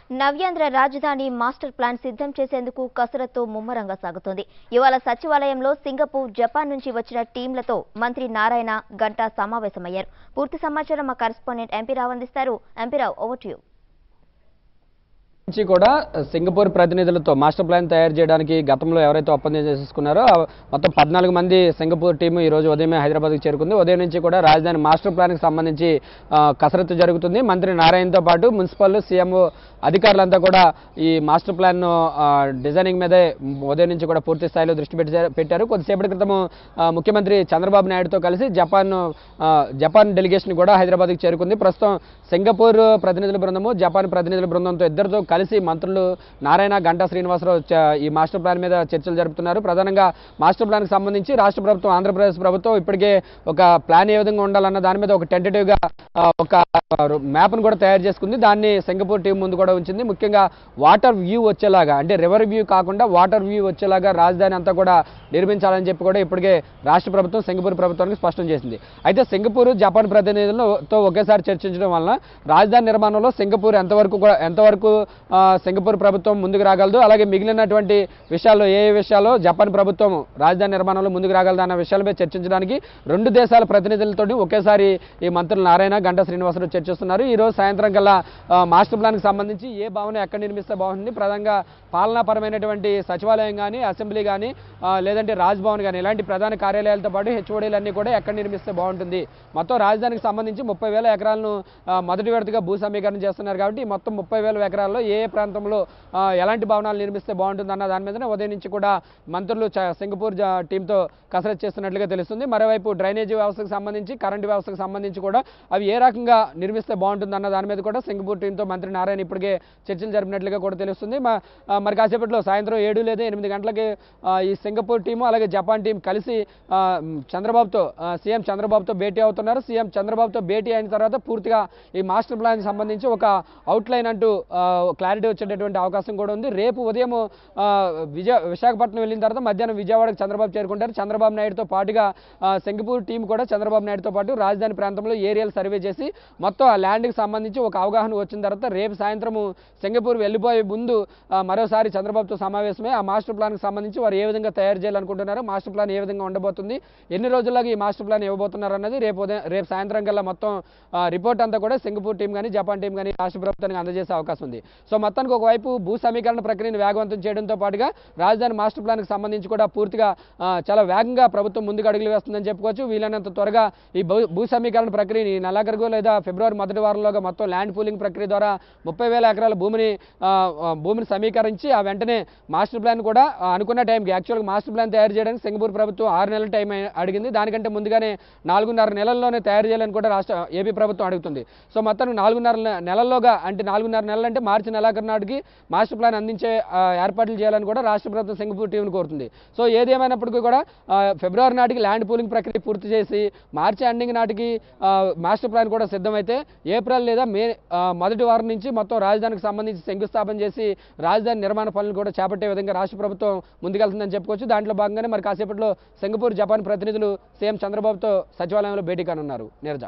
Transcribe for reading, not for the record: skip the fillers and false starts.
నవ్యాంధ్ర రాజధాని master plan సిద్ధం చేసేందుకు కసరత్తు ముమ్మరంగా సాగుతోంది. ఇవాళ సచివాలయంలో సింగపూర్, జపాన్ నుంచి వచ్చిన టీంలతో మంత్రి నారాయణ, గంటా సమావేశమయ్యారు. పూర్తి సమాచారం మా కరెస్పాండెంట్ ఎంపీ రావు అందిస్తారు. MP Rao, over to you. నుంచి కూడా సింగపూర్ ప్రతినిధులతో మాస్టర్ ప్లాన్ తయారు చేయడానికి గతంలో ఎవరైతే ఒప్పందం చేసుకున్నారో మొత్తం 14 మంది సింగపూర్ టీము ఈ రోజు ఉదయమే హైదరాబాద్కి చేరుకుంది. ఉదయం నుంచి కూడా రాజధాని మాస్టర్ ప్లాన్కి సంబంధించి కసరత్తు జరుగుతుంది. మంత్రి నారాయణతో పాటు మున్సిపల్, సీఎంఓ అధికారులంతా కూడా ఈ మాస్టర్ ప్లాన్ డిజైనింగ్ మీదే ఉదయం నుంచి కూడా పూర్తి స్థాయిలో దృష్టి పెట్టారు. కొద్దిసేపటి క్రితం ముఖ్యమంత్రి చంద్రబాబు నాయుడుతో కలిసి జపాన్ డెలిగేషన్ కూడా హైదరాబాద్కి చేరుకుంది. ప్రస్తుతం సింగపూర్ ప్రతినిధుల బృందము, జపాన్ ప్రతినిధుల బృందంతో ఇద్దరితో కలిసి మంత్రులు నారాయణ, గంటా శ్రీనివాసరావు ఈ మాస్టర్ ప్లాన్ మీద చర్చలు జరుపుతున్నారు. ప్రధానంగా మాస్టర్ ప్లాన్కి సంబంధించి రాష్ట్ర ప్రభుత్వం, ఆంధ్రప్రదేశ్ ప్రభుత్వం ఇప్పటికే ఒక ప్లాన్ ఏ విధంగా ఉండాలన్న దాని మీద ఒక టెంటేటివ్గా ఒక మ్యాప్ను కూడా తయారు చేసుకుంది. దాన్ని సింగపూర్ టీం ముందు కూడా ఉంచింది. ముఖ్యంగా వాటర్ వ్యూ వచ్చేలాగా, అంటే రివర్ వ్యూ కాకుండా వాటర్ వ్యూ వచ్చేలాగా రాజధాని అంతా కూడా నిర్మించాలని చెప్పి కూడా ఇప్పటికే రాష్ట్ర ప్రభుత్వం సింగపూర్ ప్రభుత్వానికి స్పష్టం చేసింది. అయితే సింగపూర్, జపాన్ ప్రతినిధులతో ఒకేసారి చర్చించడం వలన రాజధాని నిర్మాణంలో సింగపూర్ ఎంతవరకు సింగపూర్ ప్రభుత్వం ముందుకు రాగలదు, అలాగే మిగిలినటువంటి విషయాల్లో ఏ విషయాల్లో జపాన్ ప్రభుత్వం రాజధాని నిర్మాణంలో ముందుకు రాగలదు అన్న విషయాలపై చర్చించడానికి రెండు దేశాల ప్రతినిధులతో ఒకేసారి ఈ మంత్రులు నారాయణ, గంటా శ్రీనివాసరావు చర్చిస్తున్నారు. ఈ రోజు సాయంత్రం కల్లా మాస్టర్ ప్లాన్కి సంబంధించి ఏ భవనం ఎక్కడ నిర్మిస్తే బాగుంటుంది, ప్రధానంగా పాలనాపరమైనటువంటి సచివాలయం కానీ, అసెంబ్లీ కానీ, లేదంటే రాజ్భవన్ కానీ ఇలాంటి ప్రధాన కార్యాలయాలతో పాటు హెచ్ఓడీలన్నీ కూడా ఎక్కడ నిర్మిస్తే బాగుంటుంది, మొత్తం రాజధానికి సంబంధించి 30,000 ఎకరాలను మొదటి విడతగా భూ సమీకరణ చేస్తున్నారు. కాబట్టి మొత్తం 30,000 ఎకరాల్లో ఏ ప్రాంతంలో ఎలాంటి భవనాలు నిర్మిస్తే బాగుంటుంది అన్న దాని మీదనే ఉదయం నుంచి కూడా మంత్రులు సింగపూర్ టీంతో కసరత్తు చేస్తున్నట్లుగా తెలుస్తుంది. మరోవైపు డ్రైనేజీ వ్యవస్థకు సంబంధించి, కరెంటు వ్యవస్థకు సంబంధించి కూడా అవి ఏ రకంగా నిర్మిస్తే బాగుంటుంది అన్న దాని మీద కూడా సింగపూర్ టీంతో మంత్రి నారాయణ ఇప్పటికే చర్చలు జరిపినట్లుగా కూడా తెలుస్తుంది. మరి కాసేపట్లో సాయంత్రం 7 లేదా 8 గంటలకి ఈ సింగపూర్ టీము అలాగే జపాన్ టీం కలిసి సీఎం చంద్రబాబుతో భేటీ అవుతున్నారు. సీఎం చంద్రబాబుతో భేటీ అయిన తర్వాత పూర్తిగా ఈ మాస్టర్ ప్లాన్కి సంబంధించి ఒక అవుట్లైన్ అంటూ క్లారిటీ వచ్చేటటువంటి అవకాశం కూడా ఉంది. రేపు ఉదయం విశాఖపట్నం వెళ్ళిన తర్వాత మధ్యాహ్నం విజయవాడకు చంద్రబాబు చేరుకుంటారు. చంద్రబాబు నాయుడుతో పాటుగా సింగపూర్ టీం కూడా చంద్రబాబు నాయుడుతో పాటు రాజధాని ప్రాంతంలో ఏరియల్ సర్వే చేసి మొత్తం ఆ ల్యాండ్కి సంబంధించి ఒక అవగాహన వచ్చిన తర్వాత రేపు సాయంత్రం సింగపూర్ వెళ్ళిపోయే ముందు మరోసారి చంద్రబాబుతో సమావేశమై ఆ మాస్టర్ ప్లాన్కి సంబంధించి వారు ఏ విధంగా తయారు చేయాలనుకుంటున్నారు, మాస్టర్ ప్లాన్ ఏ విధంగా ఉండబోతుంది, ఎన్ని రోజుల్లాగా ఈ మాస్టర్ ప్లాన్ ఇవ్వబోతున్నారు అన్నది రేపు సాయంత్రం కల్లా మొత్తం రిపోర్ట్ అంతా కూడా సింగపూర్ టీం కానీ, జపాన్ టీం కానీ రాష్ట్ర ప్రభుత్వానికి అందజేసే అవకాశం ఉంది. సో మొత్తానికి ఒకవైపు భూ సమీకరణ ప్రక్రియను వేగవంతం చేయడంతో పాటుగా రాజధాని మాస్టర్ ప్లాన్కి సంబంధించి కూడా పూర్తిగా చాలా వేగంగా ప్రభుత్వం ముందుకు అడుగులు వేస్తుందని చెప్పుకోవచ్చు. వీలైనంత త్వరగా ఈ భూ సమీకరణ ప్రక్రియని నెలాఖరుకు లేదా ఫిబ్రవరి మొదటి వారంలోగా మొత్తం ల్యాండ్ పూలింగ్ ప్రక్రియ ద్వారా 30,000 ఎకరాల భూమిని సమీకరించి ఆ వెంటనే మాస్టర్ ప్లాన్ కూడా అనుకున్న టైంకి, యాక్చువల్గా మాస్టర్ ప్లాన్ తయారు చేయడానికి సింగపూర్ ప్రభుత్వం 6 నెలల టైం అడిగింది. దానికంటే ముందుగానే 4.5 నెలల్లోనే తయారు చేయాలని కూడా ఏపీ ప్రభుత్వం అడుగుతుంది. సో మొత్తానికి 4.5 నెలల్లోగా, అంటే 4.5 నెలలు అంటే మార్చి నెలాఖరు నాటికి మాస్టర్ ప్లాన్ అందించే ఏర్పాట్లు చేయాలని కూడా రాష్ట్ర ప్రభుత్వం సింగపూర్ టీంను కోరుతుంది. సో ఏదేమైనప్పటికీ కూడా ఫిబ్రవరి నాటికి ల్యాండ్ పూలింగ్ ప్రక్రియ పూర్తి చేసి మార్చి ఎండింగ్ నాటికి మాస్టర్ ప్లాన్ కూడా సిద్ధమైతే ఏప్రిల్ లేదా మే మొదటి వారం నుంచి మొత్తం రాజధానికి సంబంధించి శంకుస్థాపన చేసి రాజధాని నిర్మాణ పనులు కూడా చేపట్టే విధంగా రాష్ట్ర ప్రభుత్వం ముందుకెళ్తుందని చెప్పుకోవచ్చు. దాంట్లో భాగంగానే మరి కాసేపట్లో సింగపూర్, జపాన్ ప్రతినిధులు సీఎం చంద్రబాబుతో సచివాలయంలో భేటీ కానున్నారు. నీరజ.